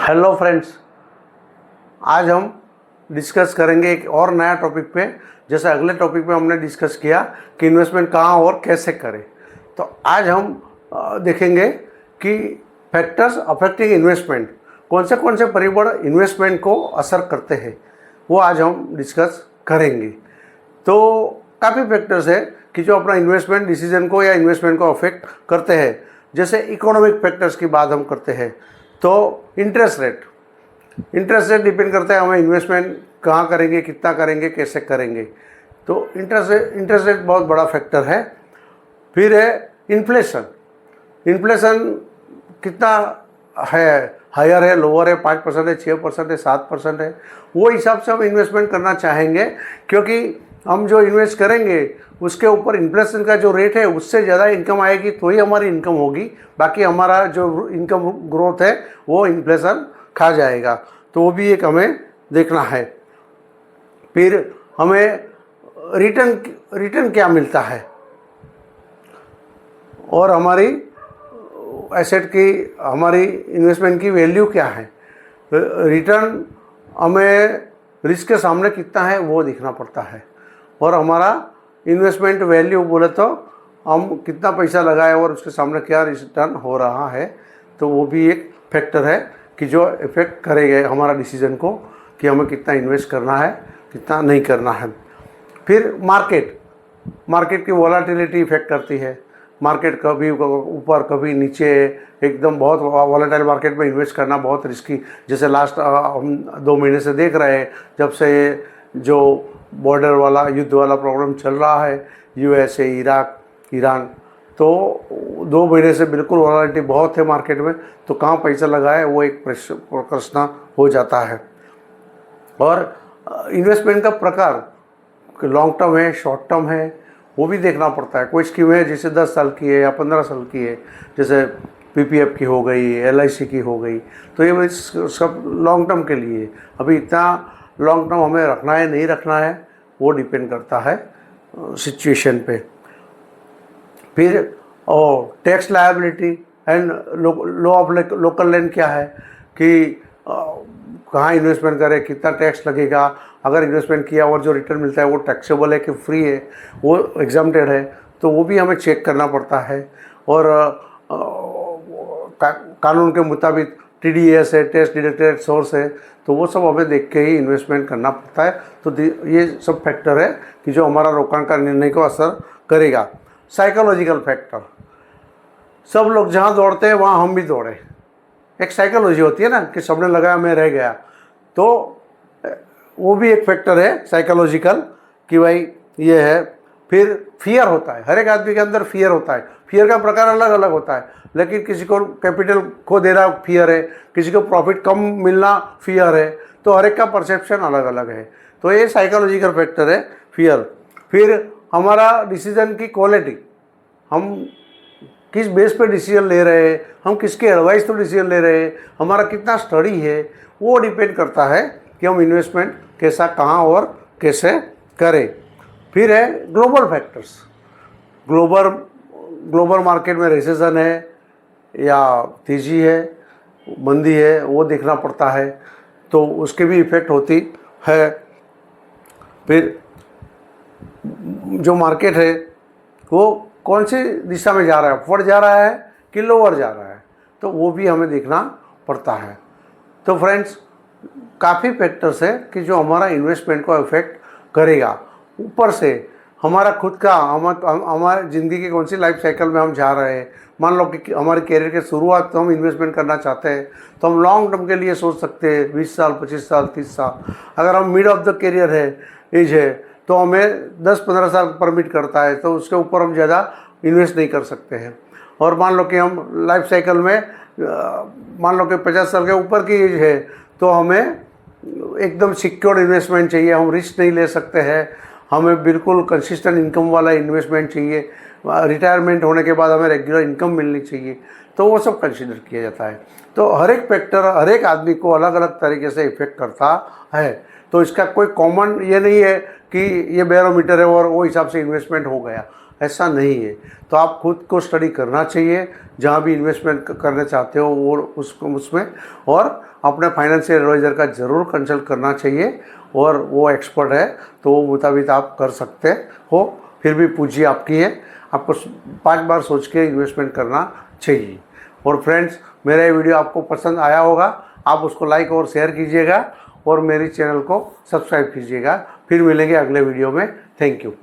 Hello friends, आज हम discuss करेंगे एक और नया टॉपिक पे। जैसे अगले टॉपिक पे हमने डिस्कस किया कि इन्वेस्टमेंट कहाँ और कैसे करें, तो आज हम देखेंगे कि फैक्टर्स अफेक्टिंग इन्वेस्टमेंट, कौन से परिबल इन्वेस्टमेंट को असर करते हैं, वो आज हम डिस्कस करेंगे। तो काफ़ी फैक्टर्स है कि जो अपना इन्वेस्टमेंट डिसीजन को या इन्वेस्टमेंट को अफेक्ट करते हैं। जैसे इकोनॉमिक फैक्टर्स की बात हम करते हैं तो इंटरेस्ट रेट डिपेंड करता है हमें इन्वेस्टमेंट कहाँ करेंगे, कितना करेंगे, कैसे करेंगे। तो इंटरेस्ट रेट बहुत बड़ा फैक्टर है। फिर है इन्फ्लेशन कितना है, हायर है, लोअर है, 5% है, 6% है, 7% है, वो हिसाब से हम इन्वेस्टमेंट करना चाहेंगे। क्योंकि हम जो इन्वेस्ट करेंगे उसके ऊपर इन्फ्लेशन का जो रेट है उससे ज़्यादा इनकम आएगी तो ही हमारी इनकम होगी, बाकी हमारा जो इनकम ग्रोथ है वो इन्फ्लेशन खा जाएगा। तो वो भी एक हमें देखना है। फिर हमें रिटर्न क्या मिलता है और हमारी एसेट की, हमारी इन्वेस्टमेंट की वैल्यू क्या है। रिटर्न हमें रिस्क के सामने कितना है वो देखना पड़ता है। और हमारा इन्वेस्टमेंट वैल्यू बोले तो हम कितना पैसा लगाए और उसके सामने क्या रिटर्न हो रहा है, तो वो भी एक फैक्टर है कि जो इफेक्ट करेगा हमारा डिसीजन को कि हमें कितना इन्वेस्ट करना है, कितना नहीं करना है। फिर मार्केट की वॉलेटिलिटी इफेक्ट करती है। मार्केट कभी ऊपर कभी नीचे, एकदम बहुत वॉलेटाइल मार्केट में इन्वेस्ट करना बहुत रिस्की। जैसे लास्ट हम 2 महीने से देख रहे हैं, जब से जो बॉर्डर वाला युद्ध वाला प्रॉब्लम चल रहा है, यूएसए, इराक, ईरान, तो 2 महीने से बिल्कुल वॉलेटिलिटी बहुत है मार्केट में। तो कहाँ पैसा लगाए वो एक प्रश्न हो जाता है। और इन्वेस्टमेंट का प्रकार लॉन्ग टर्म है, शॉर्ट टर्म है, वो भी देखना पड़ता है। कोई स्कीम है जैसे 10 साल की है या 15 साल की है, जैसे पीपीएफ की हो गई, एलआईसी की हो गई, तो ये सब लॉन्ग टर्म के लिए। अभी इतना लॉन्ग टर्म हमें रखना है नहीं रखना है वो डिपेंड करता है सिचुएशन पे। फिर tax liability and law of local land क्या है कि कहाँ इन्वेस्टमेंट करें, कितना टैक्स लगेगा, अगर इन्वेस्टमेंट किया और जो रिटर्न मिलता है वो टैक्सेबल है कि फ्री है, वो एग्जम्प्टेड है, तो वो भी हमें चेक करना पड़ता है। और कानून के मुताबिक टीडीएस है, टैक्स डिडक्टेड सोर्स है, तो वो सब हमें देख के ही इन्वेस्टमेंट करना पड़ता है। तो ये सब फैक्टर है कि जो हमारा रोकाण का निर्णय को असर करेगा। साइकोलॉजिकल फैक्टर, सब लोग जहाँ दौड़ते हैं वहाँ हम भी दौड़े, एक साइकोलॉजी होती है ना कि सबने लगाया मैं रह गया, तो वो भी एक फैक्टर है साइकोलॉजिकल कि भाई ये है। फिर फियर होता है, हर एक आदमी के अंदर फियर होता है। फियर का प्रकार अलग अलग होता है, लेकिन किसी को कैपिटल खो देना फियर है, किसी को प्रॉफिट कम मिलना फियर है, तो हर एक का परसेप्शन अलग अलग है। तो ये साइकोलॉजिकल फैक्टर है फियर। फिर हमारा डिसीजन की क्वालिटी, हम किस बेस पे डिसीजन ले रहे हैं, हम किसके एडवाइस तो डिसीजन ले रहे हैं, हमारा कितना स्टडी है, वो डिपेंड करता है कि हम इन्वेस्टमेंट कैसा, कहाँ और कैसे करें। फिर है ग्लोबल फैक्टर्स, ग्लोबल मार्केट में रिसेशन है या तेजी है, मंदी है, वो देखना पड़ता है, तो उसके भी इफेक्ट होती है। फिर जो मार्केट है वो कौन सी दिशा में जा रहा है, अपवर्ड जा रहा है कि लोअर जा रहा है, तो वो भी हमें देखना पड़ता है। तो फ्रेंड्स, काफ़ी फैक्टर्स है कि जो हमारा इन्वेस्टमेंट को इफेक्ट करेगा। ऊपर से हमारा खुद का, हमारे ज़िंदगी की कौन सी लाइफ साइकिल में हम जा रहे हैं। मान लो कि हमारे कैरियर के शुरुआत तो हम इन्वेस्टमेंट करना चाहते हैं, तो हम लॉन्ग टर्म के लिए सोच सकते हैं, 20 साल, 25 साल, 30 साल। अगर हम मिड ऑफ द कैरियर है, एज है, तो हमें 10-15 साल परमिट करता है, तो उसके ऊपर हम ज़्यादा इन्वेस्ट नहीं कर सकते हैं। और मान लो कि हम लाइफ साइकिल में मान लो कि 50 साल के ऊपर की एज है, तो हमें एकदम सिक्योर्ड इन्वेस्टमेंट चाहिए, हम रिस्क नहीं ले सकते हैं, हमें बिल्कुल कंसिस्टेंट इनकम वाला इन्वेस्टमेंट चाहिए, रिटायरमेंट होने के बाद हमें रेगुलर इनकम मिलनी चाहिए, तो वो सब कंसिडर किया जाता है। तो हर एक फैक्टर हर एक आदमी को अलग अलग तरीके से इफेक्ट करता है। तो इसका कोई कॉमन ये नहीं है कि ये बैरोमीटर है और वो हिसाब से इन्वेस्टमेंट हो गया, ऐसा नहीं है। तो आप खुद को स्टडी करना चाहिए, जहाँ भी इन्वेस्टमेंट करना चाहते हो वो उसमें, और अपने फाइनेंशियल एडवाइज़र का ज़रूर कंसल्ट करना चाहिए, और वो एक्सपर्ट है तो वो मुताबिक आप कर सकते हो। फिर भी पूंजी आपकी है, आपको 5 बार सोच के इन्वेस्टमेंट करना चाहिए। और फ्रेंड्स, मेरा ये वीडियो आपको पसंद आया होगा, आप उसको लाइक और शेयर कीजिएगा और मेरे चैनल को सब्सक्राइब कीजिएगा। फिर मिलेंगे अगले वीडियो में। Thank you.